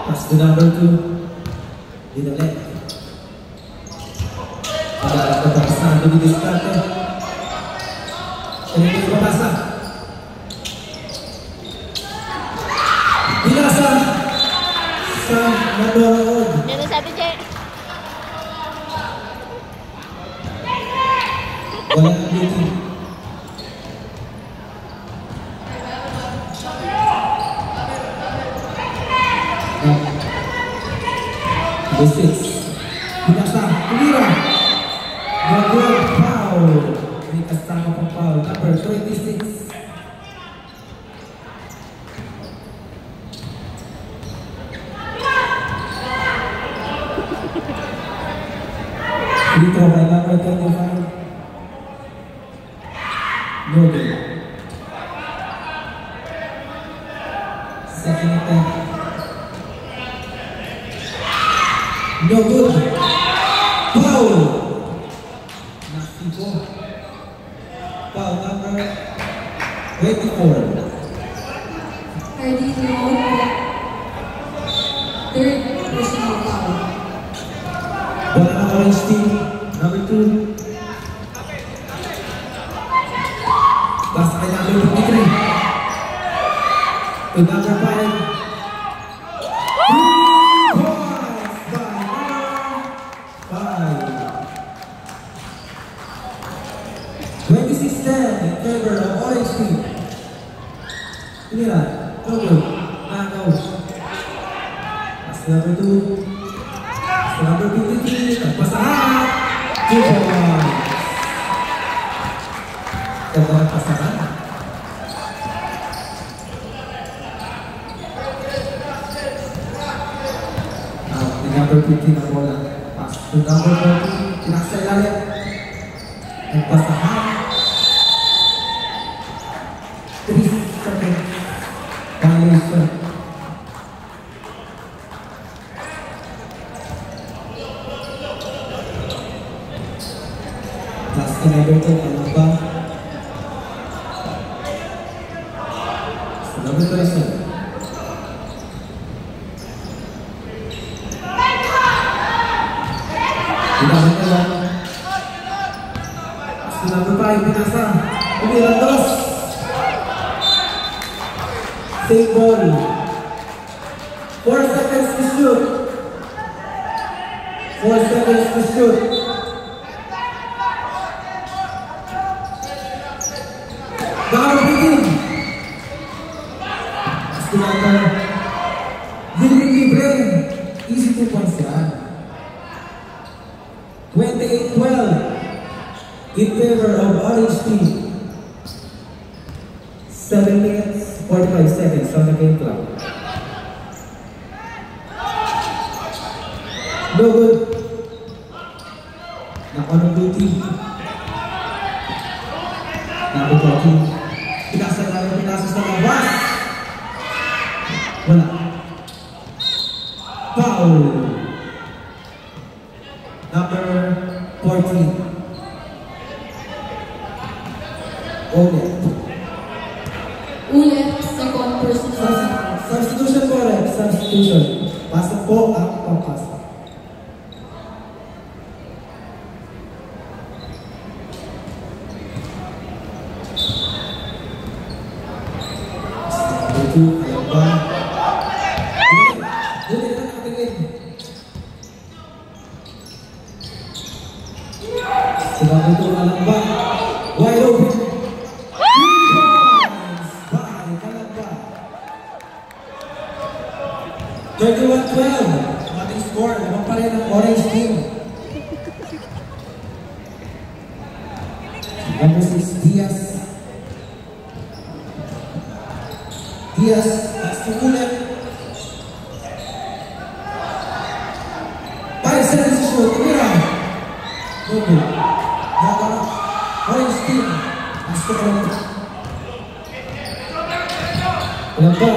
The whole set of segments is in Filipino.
Pass to number 2. Dinalik. Pagkakas na papasahan, dumidiskarte. Kanina yung papasa. Binasa sa nanonood. Dito sa atin, Jay. Wala ng beauty. Number 6. Binasa. Tumira. Nagawag foul. May kasama pang foul. Number 26. Dito kay number 25. No good. Second attempt. No good. Foul. Nasipo. Foul number 24. Third personal foul. Bola ng orange team. Number 2. Pass kay number 53. To number 5. In favor of orange team. Inilah, Togo, Nano. Pass number 2. Pass number 53. Pasahan. 2 points. Ganda ng pasahan. Di number 50 na bola. Pass to number 40. Pinaksa ilalim. Ang pasahan. 3 seconds. Violation. Pass to number 10. Alaba. So number 27. Ginamit na lang. Pass to number 5. Pinasa. Umilang dos. Take ball. 4 seconds to shoot. 4 seconds to shoot. Nakapagiging. Aspirator. Libre. Easy 2 points yan. 28-12. In favor of orange team. 7 minutes, 45 seconds on the game clock. No good. Now on the blue team. Number 14. Pinasa sa labas. Wala. Foul. Number 14. Ulit. Ulit, second personal foul. Substitution correct. Substitution. Pasok po ang papasok. Alaba. Buti na nakatingin. Sinabi ito Alaba. Wide open. 3 points by Alaba. 31-12. Mating score. Naman pa rin ang orange team. Number 6, Diaz. Diaz, that's the ulit. 5 seconds to shoot. Tumira. No good. Naka orange team. That's the ulit. Alaba.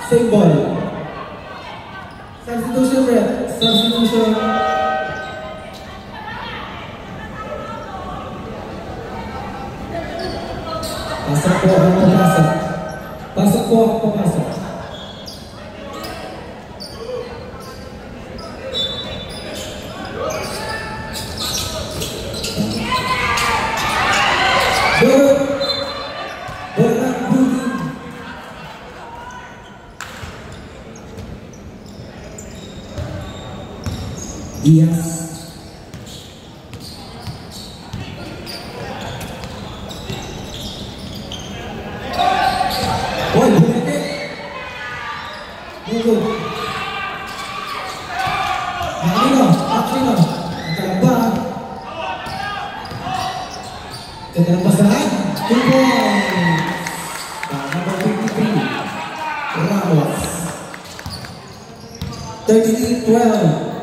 Same ball. Substitution red. Substitution. Pasok po ang pumasok. Pasok po ang pumasok. Diaz. Oy, bumete. Good. Aquino. Talamba. Tinalabas na lang. 2 points. Number 53. Ramos. 38-12.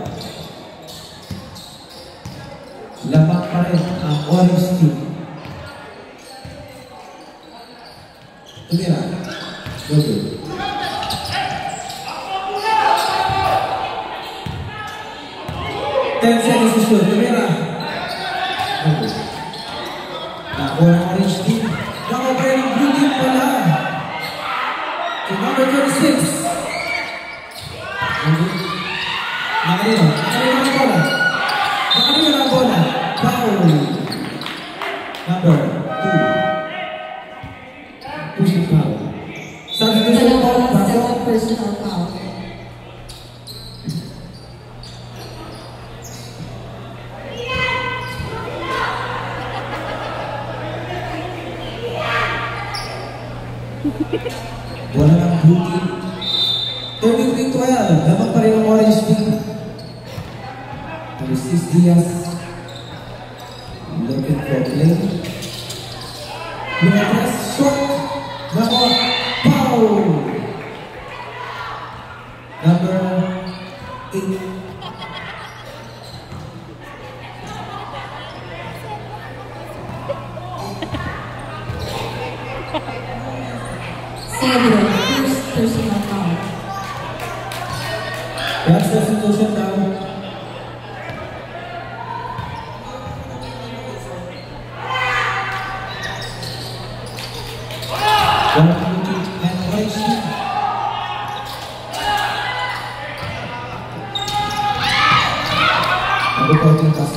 Lamang pa rin ang orange team. Tumira. Good. Ten seconds to shoot. Tumira. Good. Nakuha ng orange team. Nakuha pa rin ang blue team pala. To number 36. Nakalino ang bola. Nakalino ang bola. Foul. Number 2. Pushing foul. Substitution foul. Second personal foul. Bola ng blue team. 33-12. Lamang pa rin ang orange team. Luis Diaz. Looking for play. Lumabas. Shot. Nakuha. Foul. Number 8. Cedro, first personal foul. That's the situation now.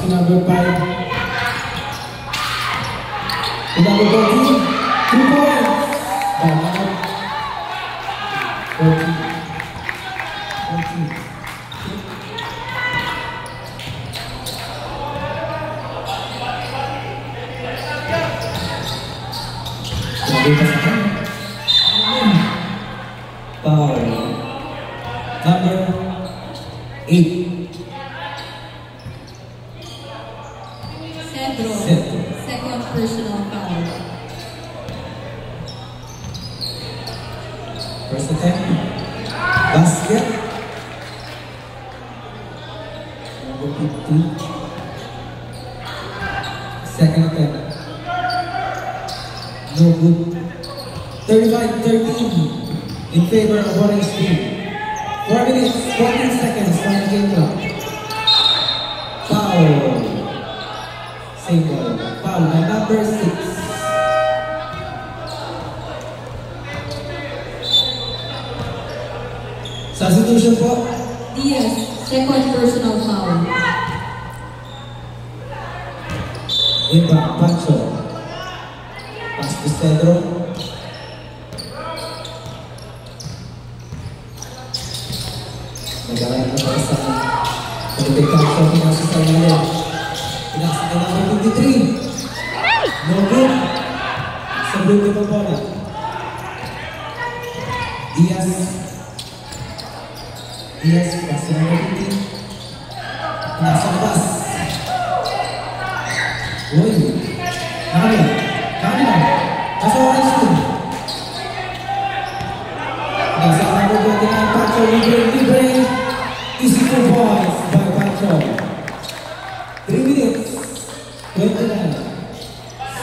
Number 5. Number 14. 2 points. 14. Foul. Number 8. Cedro, second personal foul. First attempt. Basket. Number 15. Second attempt. No good. 35-13 in favor of orange team. 4 minutes, 14 seconds on the game clock. Foul. Same ball. Foul by number 6. Substitution po. Diaz, second personal foul. Impact, Pancho. Pass to Cedro. Nag-aaral na para sa Pagkakit Pancho, pinasa sa ilalim. Pinasa na number 23. No good. Sa blue team ang bola. Diaz. Diaz, pass to number 15. Pinasa ang pass. Uy, Kamila, nasa orange team. Nasa number 29, Pancho, libre, easy 2 points by Pancho. 3 minutes, 29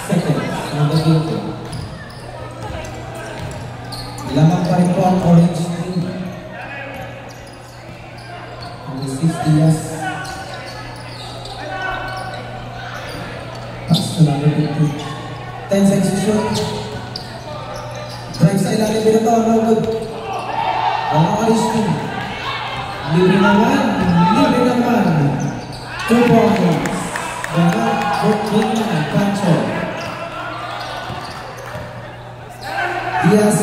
seconds on the game clock. Lamang pa rin po ang orange team. Luis Diaz. Number 50. 10 seconds to shoot. Drive sa ilalim din ito. No good. Walang orange team. Libre naman. 2 points. Number 29. Pancho. Diaz.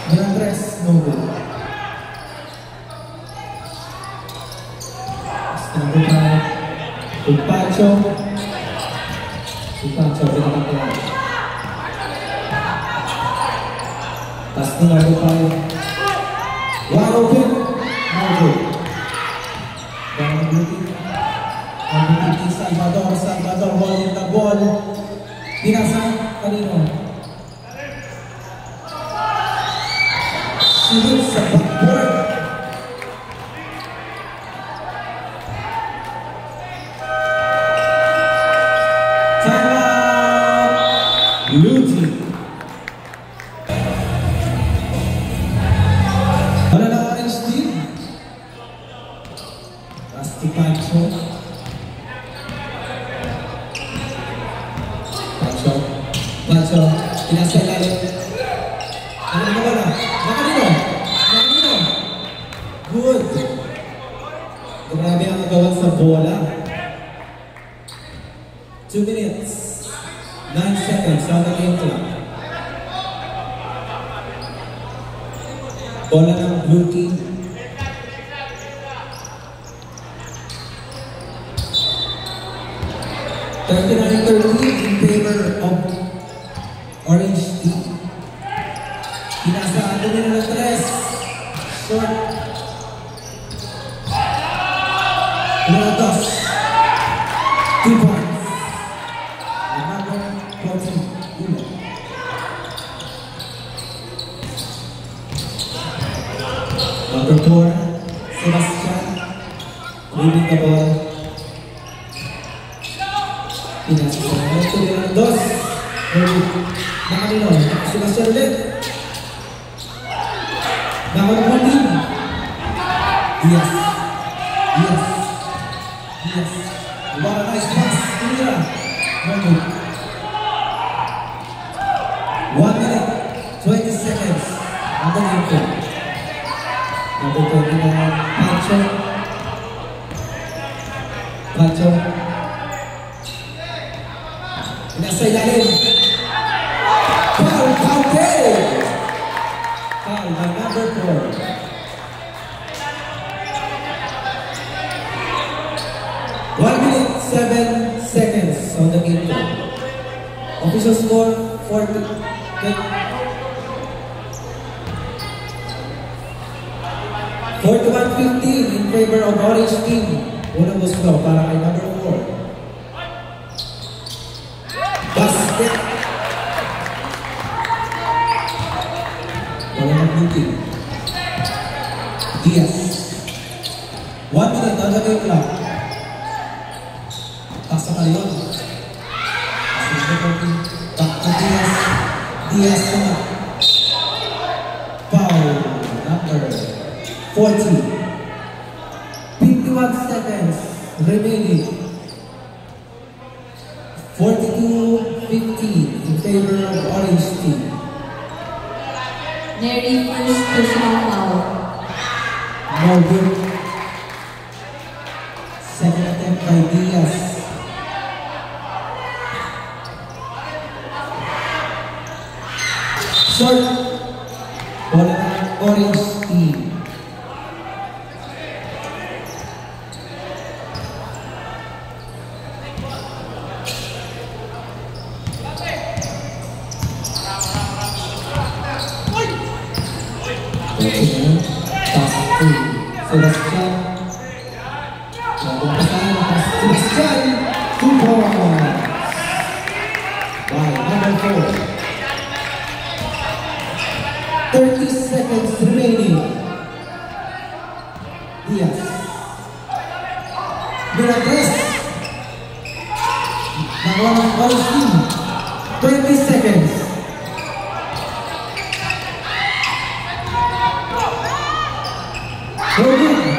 Andres. No good. Number Pacho. Pinakapala. Pass to number 5. Wide open. No good. Down beauty. Salvador holding the ball. Pinasa kanino. Sunod sa backboard. Luti. Wala na orange team. Rusty Pancho. Pinasa ilalim. Ano ba na? Nakanino. Good. Grabe ang nagawa sa bola. 2 minutes. 9 seconds on the game clock. Bola ng blue team. in favor of orange team. Pinasa atin nila ng 3. Short. Lunatos. 2 points. Number 4, Sebastian, leading the ball. Pinasa sa mga 2. Nakanino, Sebastian ulit. Nakanino. Yes. What a nice pass. Tira. 1 minute, 20 seconds. On the game clock. Number 29, Pancho. Pinasa ilalim. Foul counted. Foul by number 4. One minute, 7 seconds on the game clock. Official score 41-15 in favor of orange team. Unang gusto para kay number 4. Basket. Wala ng blue team. Diaz. 1 minute on the game clock. Pasa ka yun. Back to Diaz. Diaz naman. Foul number 40. 51 seconds remaining. 42-15 in favor of orange team. Neri first personal foul. No good. Second attempt by Diaz. Short. Bola ng orange team. Sebastian. Sebastian. 2 points. By number 4. 30 seconds remaining. Diaz. Mirabes. Nakuha ng orange team. 20 seconds. Good.